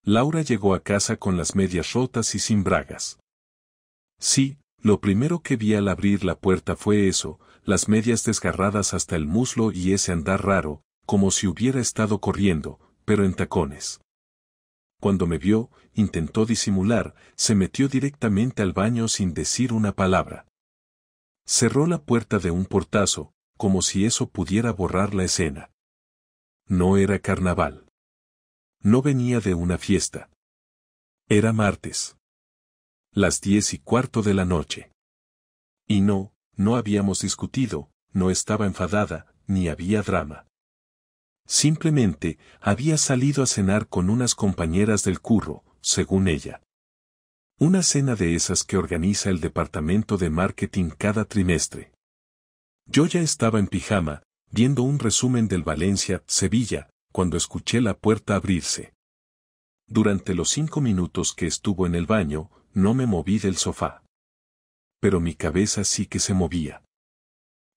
Laura llegó a casa con las medias rotas y sin bragas. Sí, lo primero que vi al abrir la puerta fue eso, las medias desgarradas hasta el muslo y ese andar raro, como si hubiera estado corriendo, pero en tacones. Cuando me vio, intentó disimular, se metió directamente al baño sin decir una palabra. Cerró la puerta de un portazo, como si eso pudiera borrar la escena. No era carnaval. No venía de una fiesta. Era martes. Las 10:15 de la noche. Y no habíamos discutido, no estaba enfadada, ni había drama. Simplemente, había salido a cenar con unas compañeras del curro, según ella. Una cena de esas que organiza el departamento de marketing cada trimestre. Yo ya estaba en pijama, viendo un resumen del Valencia-Sevilla, cuando escuché la puerta abrirse. Durante los 5 minutos que estuvo en el baño, no me moví del sofá. Pero mi cabeza sí que se movía.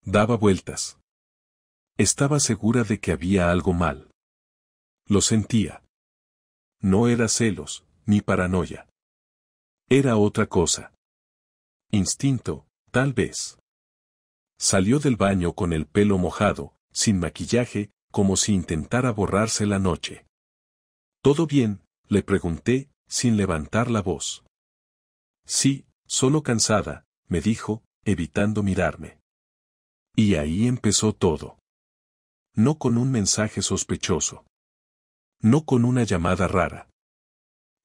Daba vueltas. Estaba segura de que había algo mal. Lo sentía. No era celos, ni paranoia. Era otra cosa. Instinto, tal vez. Salió del baño con el pelo mojado, sin maquillaje, como si intentara borrarse la noche. ¿Todo bien?, le pregunté, sin levantar la voz. Sí, solo cansada, me dijo, evitando mirarme. Y ahí empezó todo. No con un mensaje sospechoso. No con una llamada rara.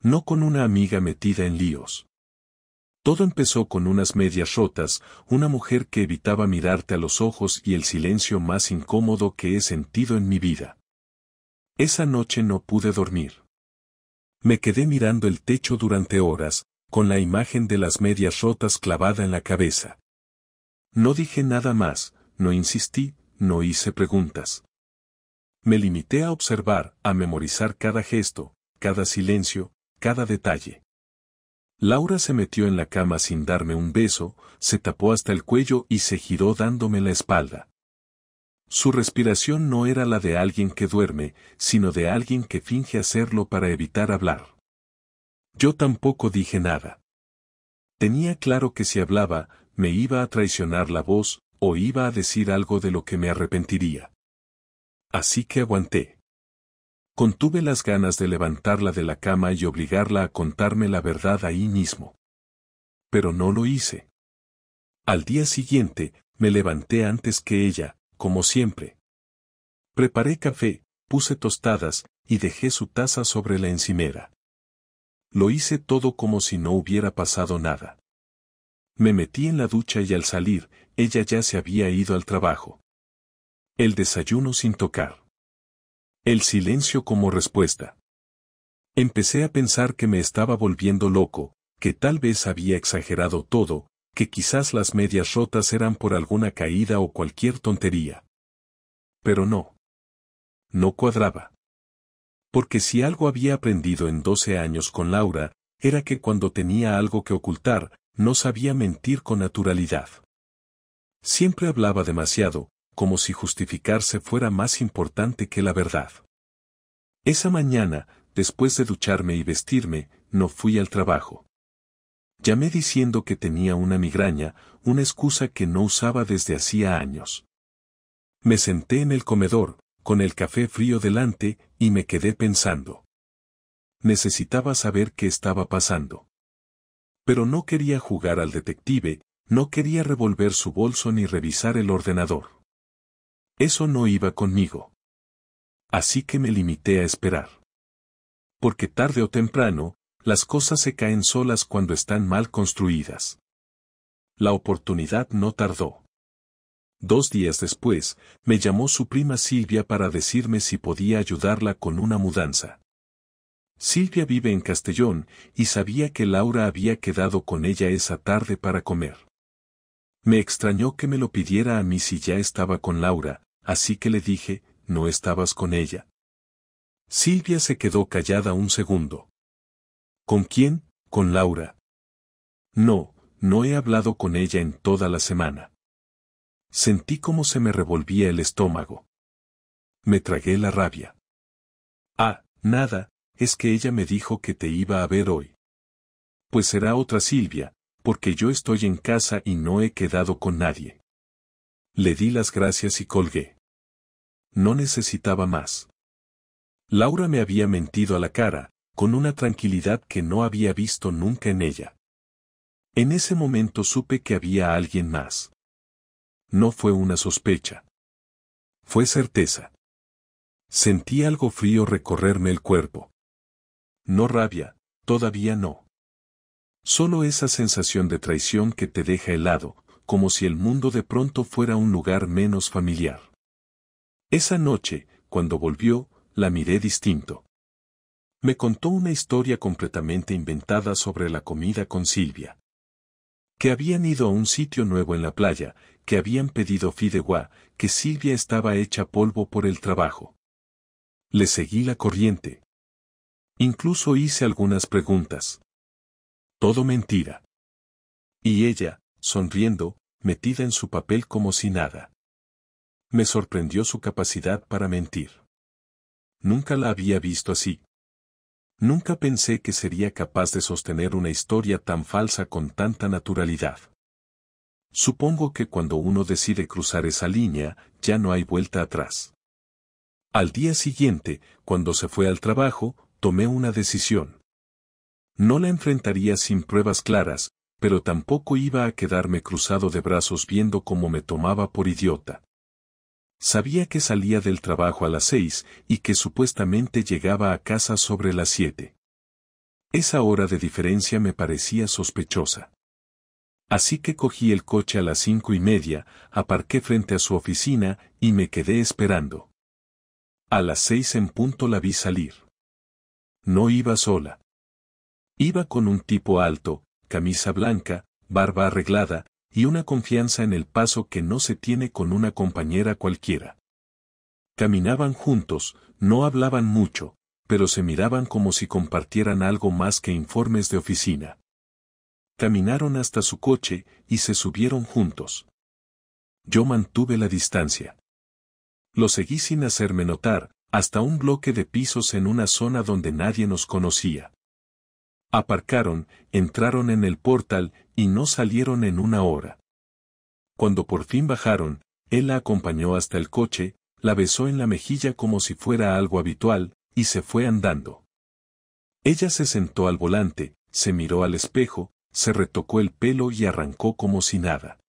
No con una amiga metida en líos. Todo empezó con unas medias rotas, una mujer que evitaba mirarte a los ojos y el silencio más incómodo que he sentido en mi vida. Esa noche no pude dormir. Me quedé mirando el techo durante horas, con la imagen de las medias rotas clavada en la cabeza. No dije nada más, no insistí, no hice preguntas. Me limité a observar, a memorizar cada gesto, cada silencio, cada detalle. Laura se metió en la cama sin darme un beso, se tapó hasta el cuello y se giró dándome la espalda. Su respiración no era la de alguien que duerme, sino de alguien que finge hacerlo para evitar hablar. Yo tampoco dije nada. Tenía claro que si hablaba, me iba a traicionar la voz, o iba a decir algo de lo que me arrepentiría. Así que aguanté. Contuve las ganas de levantarla de la cama y obligarla a contarme la verdad ahí mismo. Pero no lo hice. Al día siguiente, me levanté antes que ella, como siempre. Preparé café, puse tostadas, y dejé su taza sobre la encimera. Lo hice todo como si no hubiera pasado nada. Me metí en la ducha y al salir, ella ya se había ido al trabajo. El desayuno sin tocar. El silencio como respuesta. Empecé a pensar que me estaba volviendo loco, que tal vez había exagerado todo, que quizás las medias rotas eran por alguna caída o cualquier tontería. Pero no. No cuadraba. Porque si algo había aprendido en 12 años con Laura, era que cuando tenía algo que ocultar, no sabía mentir con naturalidad. Siempre hablaba demasiado, como si justificarse fuera más importante que la verdad. Esa mañana, después de ducharme y vestirme, no fui al trabajo. Llamé diciendo que tenía una migraña, una excusa que no usaba desde hacía años. Me senté en el comedor, con el café frío delante, y me quedé pensando. Necesitaba saber qué estaba pasando. Pero no quería jugar al detective, no quería revolver su bolso ni revisar el ordenador. Eso no iba conmigo. Así que me limité a esperar. Porque tarde o temprano, las cosas se caen solas cuando están mal construidas. La oportunidad no tardó. 2 días después, me llamó su prima Silvia para decirme si podía ayudarla con una mudanza. Silvia vive en Castellón, y sabía que Laura había quedado con ella esa tarde para comer. Me extrañó que me lo pidiera a mí si ya estaba con Laura, así que le dije, ¿no estabas con ella? Silvia se quedó callada un segundo. ¿Con quién? ¿Con Laura? No he hablado con ella en toda la semana. Sentí como se me revolvía el estómago. Me tragué la rabia. Ah, nada, es que ella me dijo que te iba a ver hoy. Pues será otra Silvia, porque yo estoy en casa y no he quedado con nadie. Le di las gracias y colgué. No necesitaba más. Laura me había mentido a la cara, con una tranquilidad que no había visto nunca en ella. En ese momento supe que había alguien más. No fue una sospecha. Fue certeza. Sentí algo frío recorrerme el cuerpo. No rabia, todavía no. Solo esa sensación de traición que te deja helado, como si el mundo de pronto fuera un lugar menos familiar. Esa noche, cuando volvió, la miré distinto. Me contó una historia completamente inventada sobre la comida con Silvia. Que habían ido a un sitio nuevo en la playa, que habían pedido fideuá, que Silvia estaba hecha polvo por el trabajo. Le seguí la corriente. Incluso hice algunas preguntas. Todo mentira. Y ella, sonriendo, metida en su papel como si nada. Me sorprendió su capacidad para mentir. Nunca la había visto así. Nunca pensé que sería capaz de sostener una historia tan falsa con tanta naturalidad. Supongo que cuando uno decide cruzar esa línea, ya no hay vuelta atrás. Al día siguiente, cuando se fue al trabajo, tomé una decisión. No la enfrentaría sin pruebas claras, pero tampoco iba a quedarme cruzado de brazos viendo cómo me tomaba por idiota. Sabía que salía del trabajo a las 6 y que supuestamente llegaba a casa sobre las 7. Esa hora de diferencia me parecía sospechosa. Así que cogí el coche a las 5:30, aparqué frente a su oficina y me quedé esperando. A las 6 en punto la vi salir. No iba sola. Iba con un tipo alto, camisa blanca, barba arreglada, y una confianza en el paso que no se tiene con una compañera cualquiera. Caminaban juntos, no hablaban mucho, pero se miraban como si compartieran algo más que informes de oficina. Caminaron hasta su coche y se subieron juntos. Yo mantuve la distancia. Lo seguí sin hacerme notar, hasta un bloque de pisos en una zona donde nadie nos conocía. Aparcaron, entraron en el portal y no salieron en una hora. Cuando por fin bajaron, él la acompañó hasta el coche, la besó en la mejilla como si fuera algo habitual, y se fue andando. Ella se sentó al volante, se miró al espejo, se retocó el pelo y arrancó como si nada.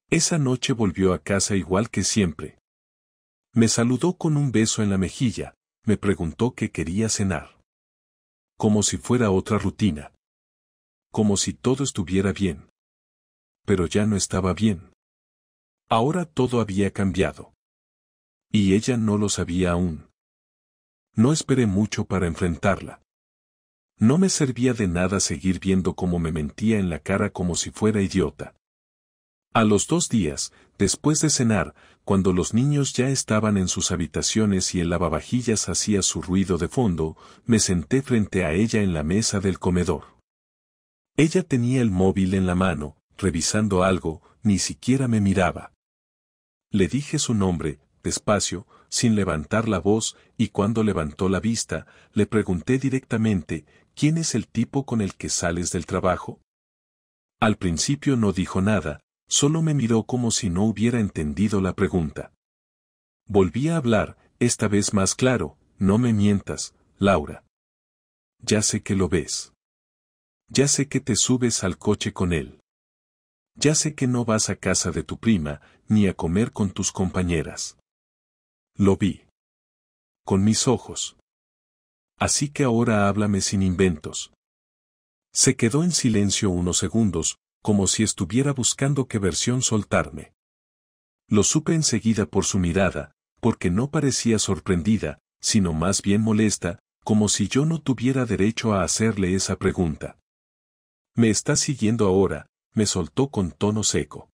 Esa noche volvió a casa igual que siempre. Me saludó con un beso en la mejilla, me preguntó qué quería cenar. Como si fuera otra rutina. Como si todo estuviera bien. Pero ya no estaba bien. Ahora todo había cambiado. Y ella no lo sabía aún. No esperé mucho para enfrentarla. No me servía de nada seguir viendo cómo me mentía en la cara como si fuera idiota. A los 2 días, después de cenar, cuando los niños ya estaban en sus habitaciones y el lavavajillas hacía su ruido de fondo, me senté frente a ella en la mesa del comedor. Ella tenía el móvil en la mano, revisando algo, ni siquiera me miraba. Le dije su nombre, despacio, sin levantar la voz, y cuando levantó la vista, le pregunté directamente, ¿quién es el tipo con el que sales del trabajo? Al principio no dijo nada, solo me miró como si no hubiera entendido la pregunta. Volví a hablar, esta vez más claro, no me mientas, Laura. Ya sé que lo ves. Ya sé que te subes al coche con él. Ya sé que no vas a casa de tu prima, ni a comer con tus compañeras. Lo vi. Con mis ojos. Así que ahora háblame sin inventos. Se quedó en silencio unos segundos, como si estuviera buscando qué versión soltarme. Lo supe enseguida por su mirada, porque no parecía sorprendida, sino más bien molesta, como si yo no tuviera derecho a hacerle esa pregunta. ¿Me estás siguiendo ahora?, me soltó con tono seco.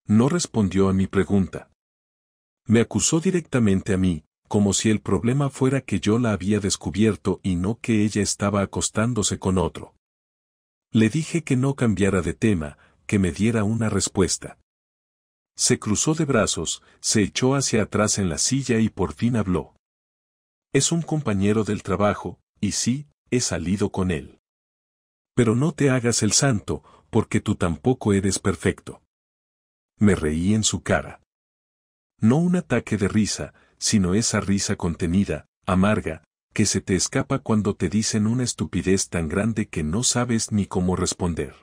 No respondió a mi pregunta. Me acusó directamente a mí, como si el problema fuera que yo la había descubierto y no que ella estaba acostándose con otro. Le dije que no cambiara de tema, que me diera una respuesta. Se cruzó de brazos, se echó hacia atrás en la silla y por fin habló. Es un compañero del trabajo, y sí, he salido con él. Pero no te hagas el santo, porque tú tampoco eres perfecto. Me reí en su cara. No un ataque de risa, sino esa risa contenida, amarga, que se te escapa cuando te dicen una estupidez tan grande que no sabes ni cómo responder.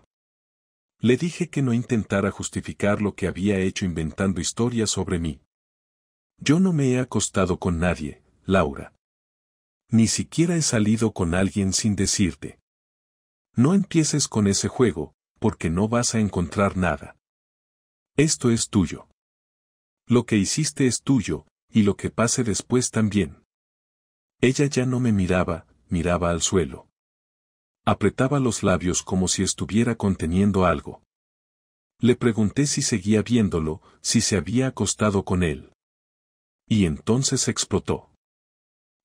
Le dije que no intentara justificar lo que había hecho inventando historias sobre mí. Yo no me he acostado con nadie, Laura. Ni siquiera he salido con alguien sin decirte. No empieces con ese juego, porque no vas a encontrar nada. Esto es tuyo. Lo que hiciste es tuyo, y lo que pase después también. Ella ya no me miraba, miraba al suelo. Apretaba los labios como si estuviera conteniendo algo. Le pregunté si seguía viéndolo, si se había acostado con él. Y entonces explotó.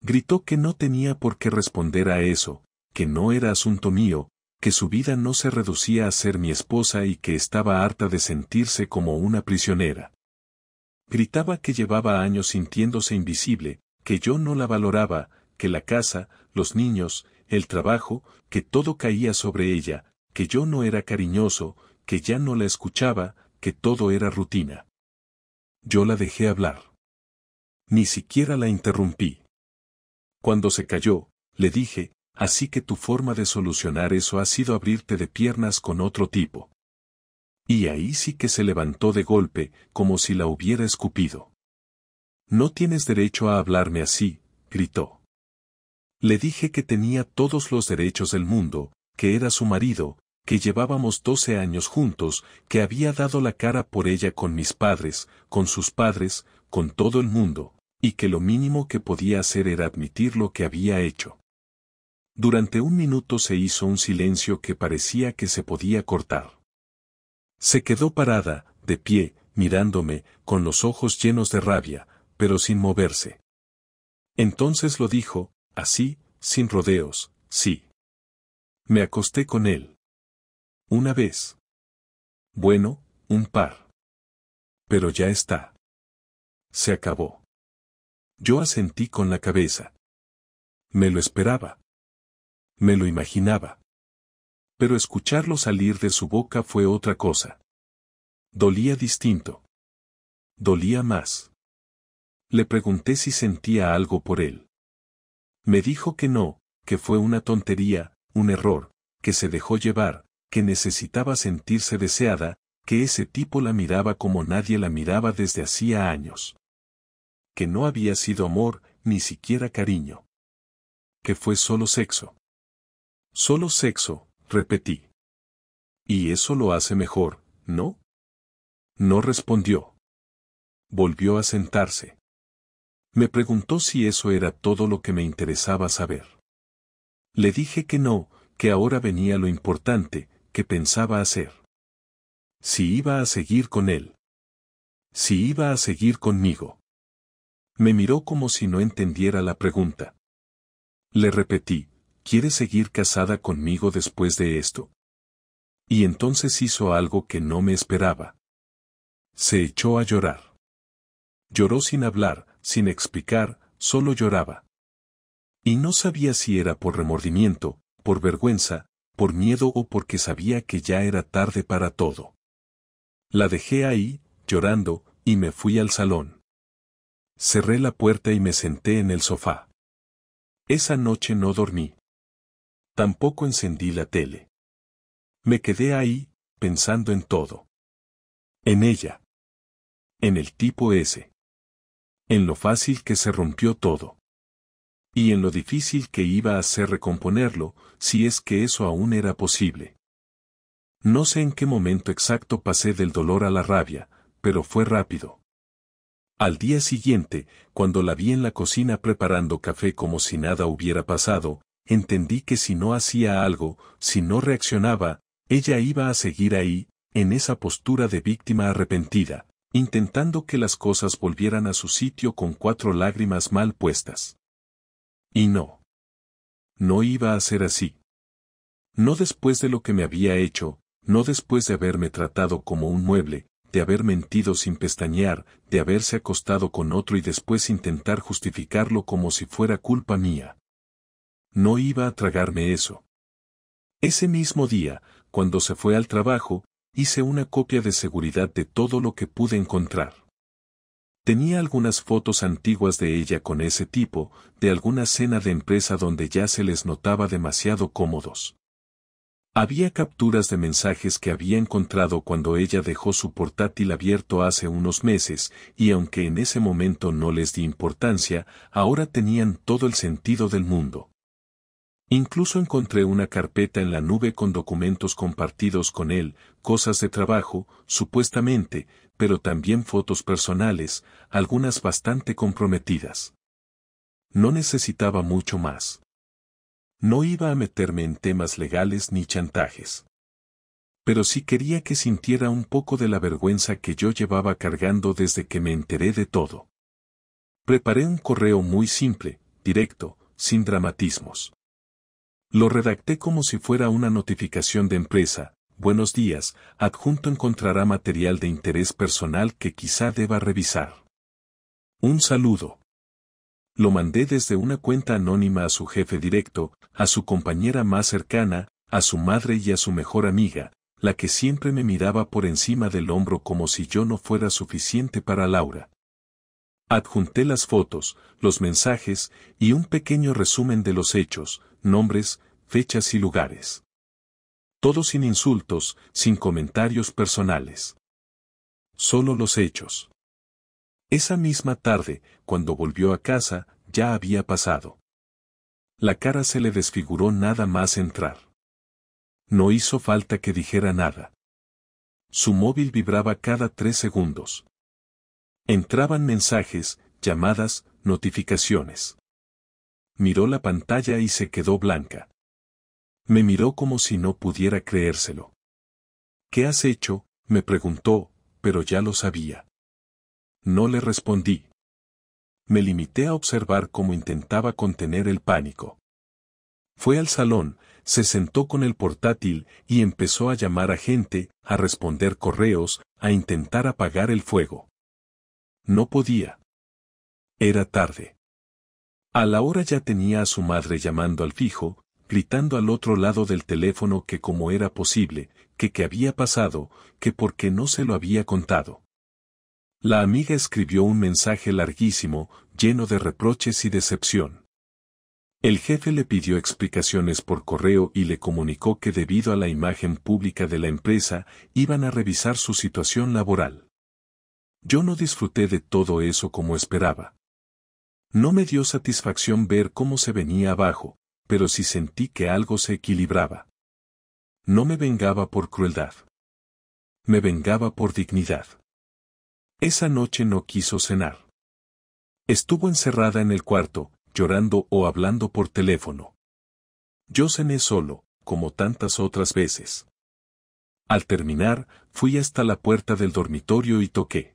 Gritó que no tenía por qué responder a eso, que no era asunto mío, que su vida no se reducía a ser mi esposa y que estaba harta de sentirse como una prisionera. Gritaba que llevaba años sintiéndose invisible, que yo no la valoraba, que la casa, los niños, el trabajo, que todo caía sobre ella, que yo no era cariñoso, que ya no la escuchaba, que todo era rutina. Yo la dejé hablar. Ni siquiera la interrumpí. Cuando se calló, le dije, así que tu forma de solucionar eso ha sido abrirte de piernas con otro tipo. Y ahí sí que se levantó de golpe, como si la hubiera escupido. No tienes derecho a hablarme así, gritó. Le dije que tenía todos los derechos del mundo, que era su marido, que llevábamos 12 años juntos, que había dado la cara por ella con mis padres, con sus padres, con todo el mundo, y que lo mínimo que podía hacer era admitir lo que había hecho. Durante un minuto se hizo un silencio que parecía que se podía cortar. Se quedó parada, de pie, mirándome, con los ojos llenos de rabia, pero sin moverse. Entonces lo dijo, así, sin rodeos, sí. Me acosté con él. Una vez. Bueno, un par. Pero ya está. Se acabó. Yo asentí con la cabeza. Me lo esperaba. Me lo imaginaba. Pero escucharlo salir de su boca fue otra cosa. Dolía distinto. Dolía más. Le pregunté si sentía algo por él. Me dijo que no, que fue una tontería, un error, que se dejó llevar, que necesitaba sentirse deseada, que ese tipo la miraba como nadie la miraba desde hacía años. Que no había sido amor, ni siquiera cariño. Que fue solo sexo. Solo sexo, repetí. Y eso lo hace mejor, ¿no? No respondió. Volvió a sentarse. Me preguntó si eso era todo lo que me interesaba saber. Le dije que no, que ahora venía lo importante, que pensaba hacer. Si iba a seguir con él. Si iba a seguir conmigo. Me miró como si no entendiera la pregunta. Le repetí, ¿quieres seguir casada conmigo después de esto? Y entonces hizo algo que no me esperaba. Se echó a llorar. Lloró sin hablar, sin explicar, solo lloraba. Y no sabía si era por remordimiento, por vergüenza, por miedo o porque sabía que ya era tarde para todo. La dejé ahí, llorando, y me fui al salón. Cerré la puerta y me senté en el sofá. Esa noche no dormí. Tampoco encendí la tele. Me quedé ahí, pensando en todo. En ella. En el tipo ese. En lo fácil que se rompió todo. Y en lo difícil que iba a ser recomponerlo, si es que eso aún era posible. No sé en qué momento exacto pasé del dolor a la rabia, pero fue rápido. Al día siguiente, cuando la vi en la cocina preparando café como si nada hubiera pasado, entendí que si no hacía algo, si no reaccionaba, ella iba a seguir ahí, en esa postura de víctima arrepentida, intentando que las cosas volvieran a su sitio con 4 lágrimas mal puestas. Y no. No iba a ser así. No después de lo que me había hecho, no después de haberme tratado como un mueble, de haber mentido sin pestañear, de haberse acostado con otro y después intentar justificarlo como si fuera culpa mía. No iba a tragarme eso. Ese mismo día, cuando se fue al trabajo, hice una copia de seguridad de todo lo que pude encontrar. Tenía algunas fotos antiguas de ella con ese tipo, de alguna cena de empresa donde ya se les notaba demasiado cómodos. Había capturas de mensajes que había encontrado cuando ella dejó su portátil abierto hace unos meses, y aunque en ese momento no les di importancia, ahora tenían todo el sentido del mundo. Incluso encontré una carpeta en la nube con documentos compartidos con él, cosas de trabajo, supuestamente, pero también fotos personales, algunas bastante comprometidas. No necesitaba mucho más. No iba a meterme en temas legales ni chantajes. Pero sí quería que sintiera un poco de la vergüenza que yo llevaba cargando desde que me enteré de todo. Preparé un correo muy simple, directo, sin dramatismos. Lo redacté como si fuera una notificación de empresa. Buenos días, adjunto encontrará material de interés personal que quizá deba revisar. Un saludo. Lo mandé desde una cuenta anónima a su jefe directo, a su compañera más cercana, a su madre y a su mejor amiga, la que siempre me miraba por encima del hombro como si yo no fuera suficiente para Laura. Adjunté las fotos, los mensajes y un pequeño resumen de los hechos, nombres, fechas y lugares. Todo sin insultos, sin comentarios personales. Solo los hechos. Esa misma tarde, cuando volvió a casa, ya había pasado. La cara se le desfiguró nada más entrar. No hizo falta que dijera nada. Su móvil vibraba cada 3 segundos. Entraban mensajes, llamadas, notificaciones. Miró la pantalla y se quedó blanca. Me miró como si no pudiera creérselo. ¿Qué has hecho?, me preguntó, pero ya lo sabía. No le respondí. Me limité a observar cómo intentaba contener el pánico. Fue al salón, se sentó con el portátil y empezó a llamar a gente, a responder correos, a intentar apagar el fuego. No podía. Era tarde. A la hora ya tenía a su madre llamando al fijo, gritando al otro lado del teléfono que cómo era posible, que qué había pasado, que por qué no se lo había contado. La amiga escribió un mensaje larguísimo, lleno de reproches y decepción. El jefe le pidió explicaciones por correo y le comunicó que debido a la imagen pública de la empresa, iban a revisar su situación laboral. Yo no disfruté de todo eso como esperaba. No me dio satisfacción ver cómo se venía abajo, pero sí sentí que algo se equilibraba. No me vengaba por crueldad. Me vengaba por dignidad. Esa noche no quiso cenar. Estuvo encerrada en el cuarto, llorando o hablando por teléfono. Yo cené solo, como tantas otras veces. Al terminar, fui hasta la puerta del dormitorio y toqué.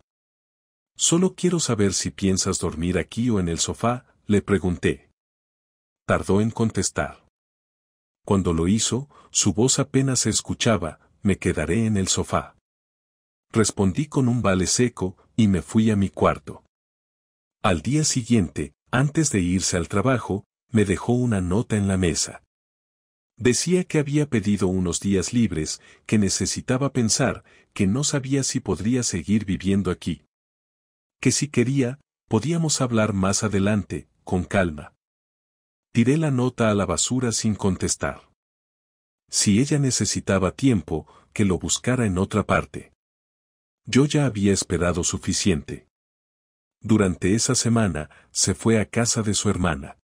Solo quiero saber si piensas dormir aquí o en el sofá, le pregunté. Tardó en contestar. Cuando lo hizo, su voz apenas se escuchaba, me quedaré en el sofá. Respondí con un vale seco, y me fui a mi cuarto. Al día siguiente, antes de irse al trabajo, me dejó una nota en la mesa. Decía que había pedido unos días libres, que necesitaba pensar, que no sabía si podría seguir viviendo aquí. Que si quería, podíamos hablar más adelante, con calma. Tiré la nota a la basura sin contestar. Si ella necesitaba tiempo, que lo buscara en otra parte. Yo ya había esperado suficiente. Durante esa semana, se fue a casa de su hermana.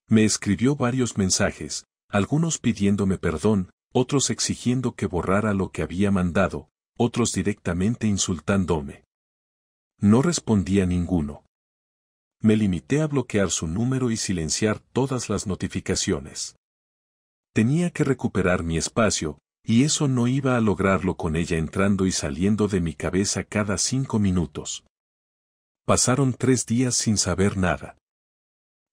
Me escribió varios mensajes, algunos pidiéndome perdón, otros exigiendo que borrara lo que había mandado, otros directamente insultándome. No respondí a ninguno. Me limité a bloquear su número y silenciar todas las notificaciones. Tenía que recuperar mi espacio, y eso no iba a lograrlo con ella entrando y saliendo de mi cabeza cada 5 minutos. Pasaron 3 días sin saber nada.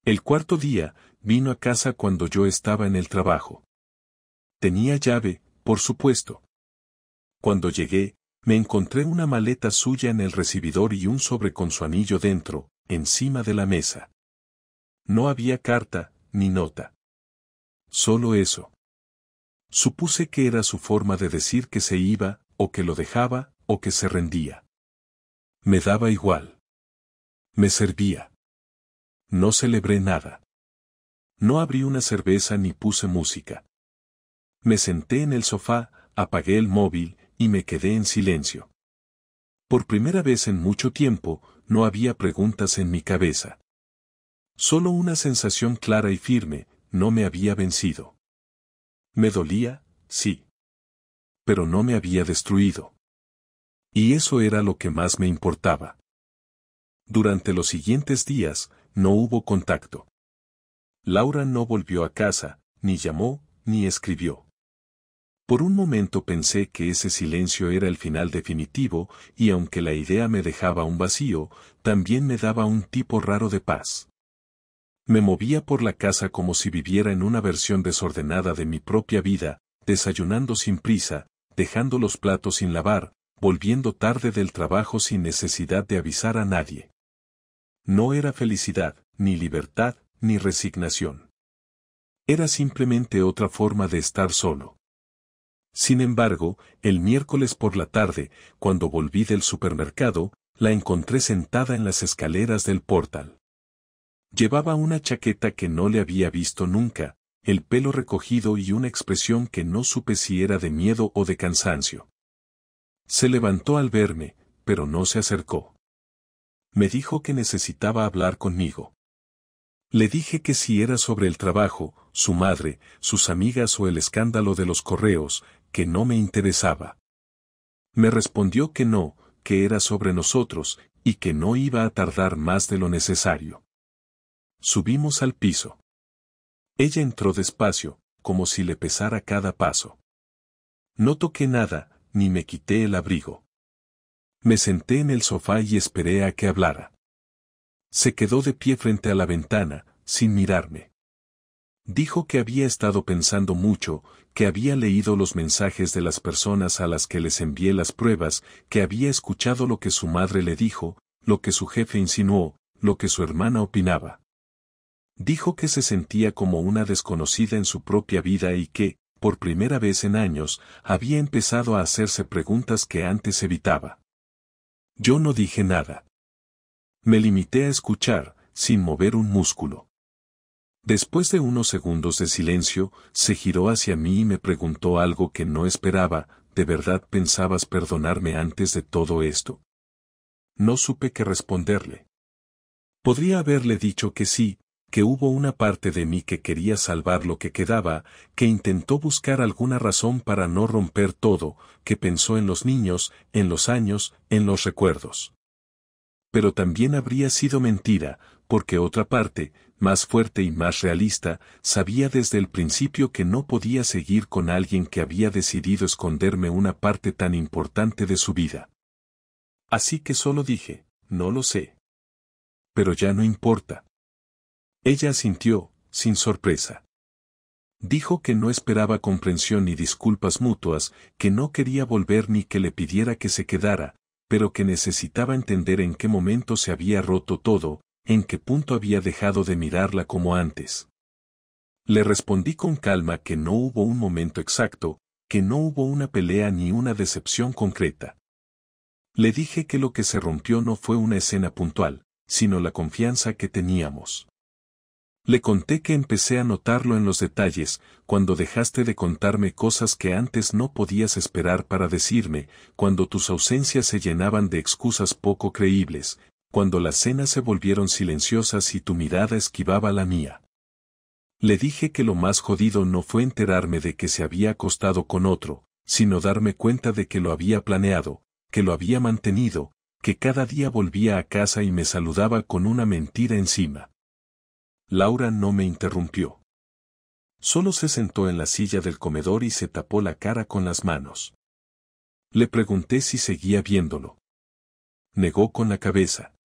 El cuarto día, vino a casa cuando yo estaba en el trabajo. Tenía llave, por supuesto. Cuando llegué, Me encontré una maleta suya en el recibidor y un sobre con su anillo dentro, encima de la mesa. No había carta, ni nota. Solo eso. Supuse que era su forma de decir que se iba, o que lo dejaba, o que se rendía. Me daba igual. Me servía. No celebré nada. No abrí una cerveza ni puse música. Me senté en el sofá, apagué el móvil, y me quedé en silencio. Por primera vez en mucho tiempo, no había preguntas en mi cabeza. Solo una sensación clara y firme, no me había vencido. Me dolía, sí. Pero no me había destruido. Y eso era lo que más me importaba. Durante los siguientes días, no hubo contacto. Laura no volvió a casa, ni llamó, ni escribió. Por un momento pensé que ese silencio era el final definitivo, y aunque la idea me dejaba un vacío, también me daba un tipo raro de paz. Me movía por la casa como si viviera en una versión desordenada de mi propia vida, desayunando sin prisa, dejando los platos sin lavar, volviendo tarde del trabajo sin necesidad de avisar a nadie. No era felicidad, ni libertad, ni resignación. Era simplemente otra forma de estar solo. Sin embargo, el miércoles por la tarde, cuando volví del supermercado, la encontré sentada en las escaleras del portal. Llevaba una chaqueta que no le había visto nunca, el pelo recogido y una expresión que no supe si era de miedo o de cansancio. Se levantó al verme, pero no se acercó. Me dijo que necesitaba hablar conmigo. Le dije que si era sobre el trabajo, su madre, sus amigas o el escándalo de los correos, que no me interesaba. Me respondió que no, que era sobre nosotros, y que no iba a tardar más de lo necesario. Subimos al piso. Ella entró despacio, como si le pesara cada paso. No toqué nada, ni me quité el abrigo. Me senté en el sofá y esperé a que hablara. Se quedó de pie frente a la ventana, sin mirarme. Dijo que había estado pensando mucho, que había leído los mensajes de las personas a las que les envié las pruebas, que había escuchado lo que su madre le dijo, lo que su jefe insinuó, lo que su hermana opinaba. Dijo que se sentía como una desconocida en su propia vida y que, por primera vez en años, había empezado a hacerse preguntas que antes evitaba. Yo no dije nada. Me limité a escuchar, sin mover un músculo. Después de unos segundos de silencio, se giró hacia mí y me preguntó algo que no esperaba. ¿De verdad pensabas perdonarme antes de todo esto? No supe qué responderle. Podría haberle dicho que sí, que hubo una parte de mí que quería salvar lo que quedaba, que intentó buscar alguna razón para no romper todo, que pensó en los niños, en los años, en los recuerdos. Pero también habría sido mentira, porque otra parte, más fuerte y más realista, sabía desde el principio que no podía seguir con alguien que había decidido esconderme una parte tan importante de su vida. Así que solo dije, no lo sé. Pero ya no importa. Ella asintió, sin sorpresa. Dijo que no esperaba comprensión ni disculpas mutuas, que no quería volver ni que le pidiera que se quedara, pero que necesitaba entender en qué momento se había roto todo, en qué punto había dejado de mirarla como antes. Le respondí con calma que no hubo un momento exacto, que no hubo una pelea ni una decepción concreta. Le dije que lo que se rompió no fue una escena puntual, sino la confianza que teníamos. Le conté que empecé a notarlo en los detalles, cuando dejaste de contarme cosas que antes no podías esperar para decirme, cuando tus ausencias se llenaban de excusas poco creíbles, cuando las cenas se volvieron silenciosas y tu mirada esquivaba la mía. Le dije que lo más jodido no fue enterarme de que se había acostado con otro, sino darme cuenta de que lo había planeado, que lo había mantenido, que cada día volvía a casa y me saludaba con una mentira encima. Laura no me interrumpió. Solo se sentó en la silla del comedor y se tapó la cara con las manos. Le pregunté si seguía viéndolo. Negó con la cabeza.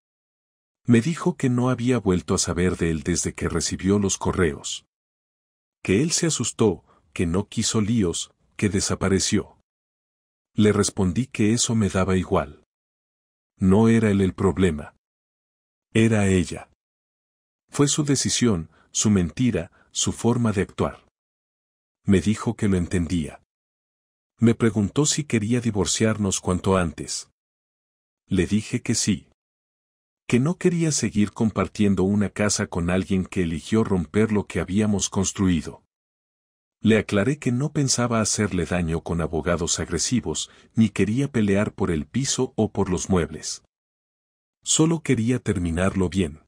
Me dijo que no había vuelto a saber de él desde que recibió los correos. Que él se asustó, que no quiso líos, que desapareció. Le respondí que eso me daba igual. No era él el problema. Era ella. Fue su decisión, su mentira, su forma de actuar. Me dijo que lo entendía. Me preguntó si quería divorciarnos cuanto antes. Le dije que sí. Que no quería seguir compartiendo una casa con alguien que eligió romper lo que habíamos construido. Le aclaré que no pensaba hacerle daño con abogados agresivos, ni quería pelear por el piso o por los muebles. Solo quería terminarlo bien.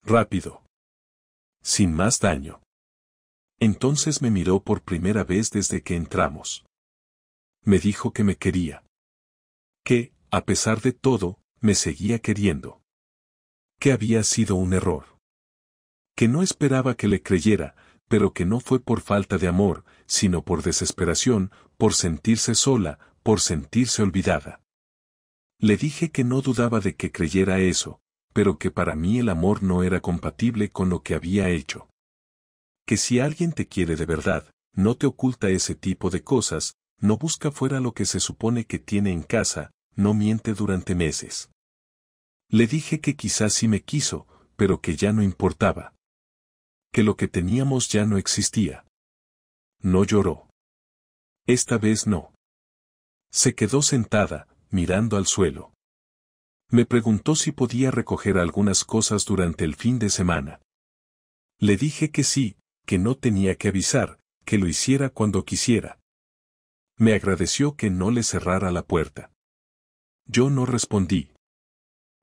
Rápido. Sin más daño. Entonces me miró por primera vez desde que entramos. Me dijo que me quería. Que, a pesar de todo, me seguía queriendo. Que había sido un error. Que no esperaba que le creyera, pero que no fue por falta de amor, sino por desesperación, por sentirse sola, por sentirse olvidada. Le dije que no dudaba de que creyera eso, pero que para mí el amor no era compatible con lo que había hecho. Que si alguien te quiere de verdad, no te oculta ese tipo de cosas, no busca fuera lo que se supone que tiene en casa, no miente durante meses. Le dije que quizás sí me quiso, pero que ya no importaba. Que lo que teníamos ya no existía. No lloró. Esta vez no. Se quedó sentada, mirando al suelo. Me preguntó si podía recoger algunas cosas durante el fin de semana. Le dije que sí, que no tenía que avisar, que lo hiciera cuando quisiera. Me agradeció que no le cerrara la puerta. Yo no respondí.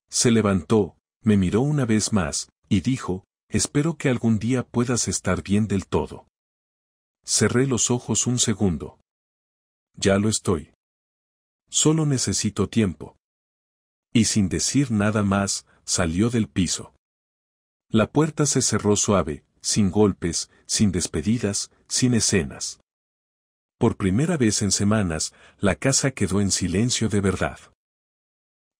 Se levantó, me miró una vez más, y dijo, espero que algún día puedas estar bien del todo. Cerré los ojos un segundo. Ya lo estoy. Solo necesito tiempo. Y sin decir nada más, salió del piso. La puerta se cerró suave, sin golpes, sin despedidas, sin escenas. Por primera vez en semanas, la casa quedó en silencio de verdad.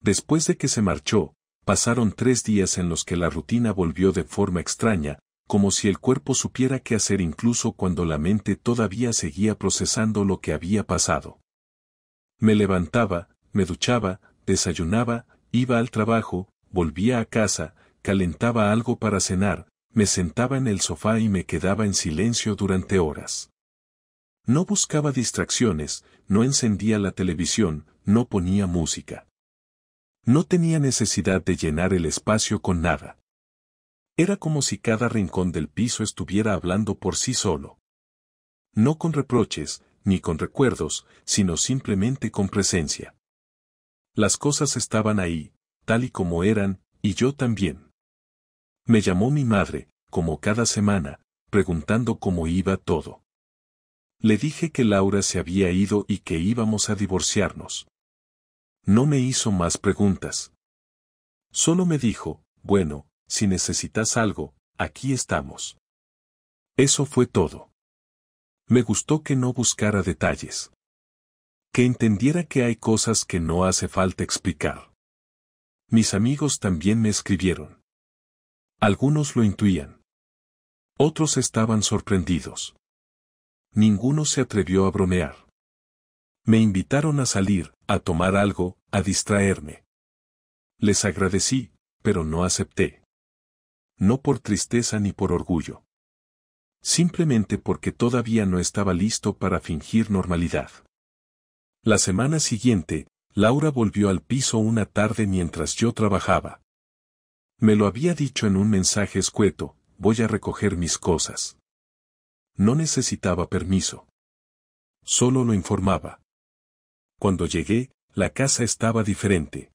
Después de que se marchó, pasaron 3 días en los que la rutina volvió de forma extraña, como si el cuerpo supiera qué hacer incluso cuando la mente todavía seguía procesando lo que había pasado. Me levantaba, me duchaba, desayunaba, iba al trabajo, volvía a casa, calentaba algo para cenar, me sentaba en el sofá y me quedaba en silencio durante horas. No buscaba distracciones, no encendía la televisión, no ponía música. No tenía necesidad de llenar el espacio con nada. Era como si cada rincón del piso estuviera hablando por sí solo. No con reproches, ni con recuerdos, sino simplemente con presencia. Las cosas estaban ahí, tal y como eran, y yo también. Me llamó mi madre, como cada semana, preguntando cómo iba todo. Le dije que Laura se había ido y que íbamos a divorciarnos. No me hizo más preguntas. Solo me dijo, bueno, si necesitas algo, aquí estamos. Eso fue todo. Me gustó que no buscara detalles. Que entendiera que hay cosas que no hace falta explicar. Mis amigos también me escribieron. Algunos lo intuían. Otros estaban sorprendidos. Ninguno se atrevió a bromear. Me invitaron a salir, a tomar algo, a distraerme. Les agradecí, pero no acepté. No por tristeza ni por orgullo. Simplemente porque todavía no estaba listo para fingir normalidad. La semana siguiente, Laura volvió al piso una tarde mientras yo trabajaba. Me lo había dicho en un mensaje escueto, voy a recoger mis cosas. No necesitaba permiso. Solo lo informaba. Cuando llegué, la casa estaba diferente.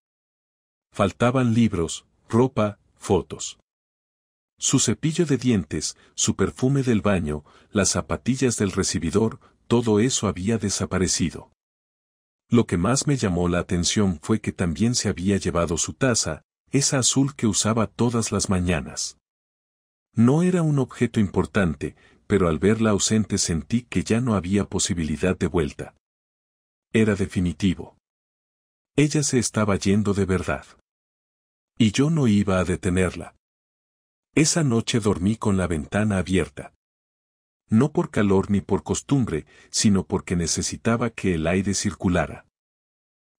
Faltaban libros, ropa, fotos. Su cepillo de dientes, su perfume del baño, las zapatillas del recibidor, todo eso había desaparecido. Lo que más me llamó la atención fue que también se había llevado su taza, esa azul que usaba todas las mañanas. No era un objeto importante, pero al verla ausente sentí que ya no había posibilidad de vuelta. Era definitivo. Ella se estaba yendo de verdad. Y yo no iba a detenerla. Esa noche dormí con la ventana abierta. No por calor ni por costumbre, sino porque necesitaba que el aire circulara.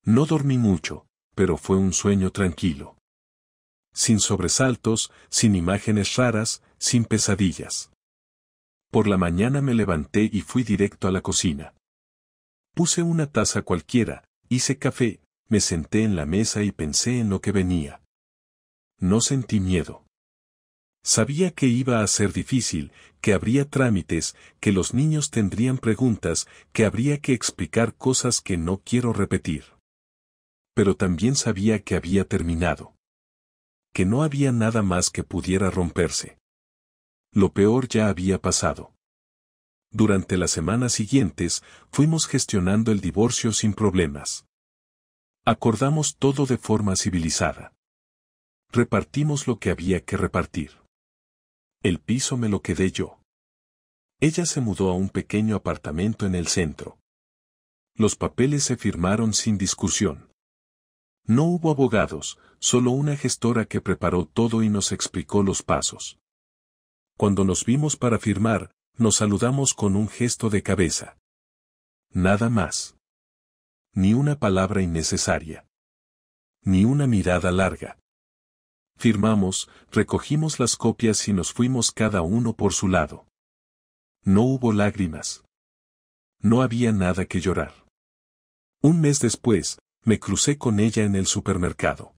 No dormí mucho, pero fue un sueño tranquilo. Sin sobresaltos, sin imágenes raras, sin pesadillas. Por la mañana me levanté y fui directo a la cocina. Puse una taza cualquiera, hice café, me senté en la mesa y pensé en lo que venía. No sentí miedo. Sabía que iba a ser difícil, que habría trámites, que los niños tendrían preguntas, que habría que explicar cosas que no quiero repetir. Pero también sabía que había terminado. Que no había nada más que pudiera romperse. Lo peor ya había pasado. Durante las semanas siguientes, fuimos gestionando el divorcio sin problemas. Acordamos todo de forma civilizada. Repartimos lo que había que repartir. El piso me lo quedé yo. Ella se mudó a un pequeño apartamento en el centro. Los papeles se firmaron sin discusión. No hubo abogados, solo una gestora que preparó todo y nos explicó los pasos. Cuando nos vimos para firmar, nos saludamos con un gesto de cabeza. Nada más. Ni una palabra innecesaria. Ni una mirada larga. Firmamos, recogimos las copias y nos fuimos cada uno por su lado. No hubo lágrimas. No había nada que llorar. Un mes después, me crucé con ella en el supermercado.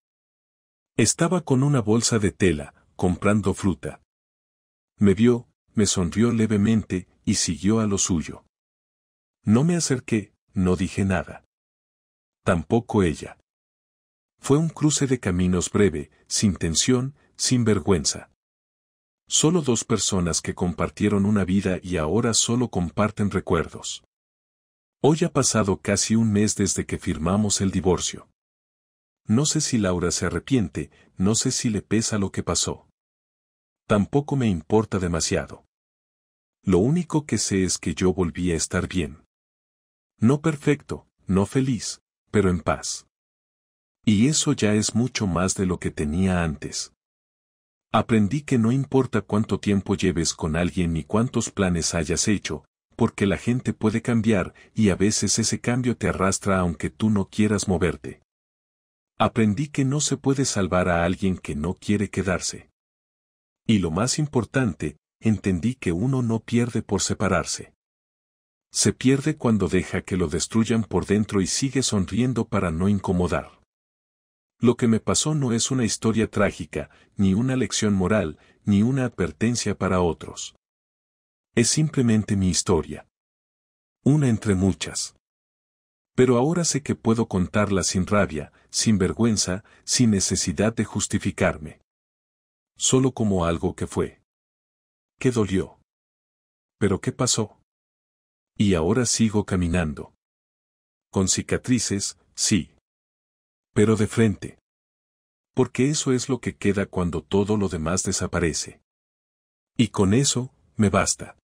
Estaba con una bolsa de tela, comprando fruta. Me vio, me sonrió levemente, y siguió a lo suyo. No me acerqué, no dije nada. Tampoco ella. Fue un cruce de caminos breve, sin tensión, sin vergüenza. Solo dos personas que compartieron una vida y ahora solo comparten recuerdos. Hoy ha pasado casi un mes desde que firmamos el divorcio. No sé si Laura se arrepiente, no sé si le pesa lo que pasó. Tampoco me importa demasiado. Lo único que sé es que yo volví a estar bien. No perfecto, no feliz, pero en paz. Y eso ya es mucho más de lo que tenía antes. Aprendí que no importa cuánto tiempo lleves con alguien ni cuántos planes hayas hecho, porque la gente puede cambiar y a veces ese cambio te arrastra aunque tú no quieras moverte. Aprendí que no se puede salvar a alguien que no quiere quedarse. Y lo más importante, entendí que uno no pierde por separarse. Se pierde cuando deja que lo destruyan por dentro y sigue sonriendo para no incomodar. Lo que me pasó no es una historia trágica, ni una lección moral, ni una advertencia para otros. Es simplemente mi historia. Una entre muchas. Pero ahora sé que puedo contarla sin rabia, sin vergüenza, sin necesidad de justificarme. Solo como algo que fue. Que dolió. Pero ¿qué pasó? Y ahora sigo caminando. Con cicatrices, sí. Pero de frente. Porque eso es lo que queda cuando todo lo demás desaparece. Y con eso, me basta.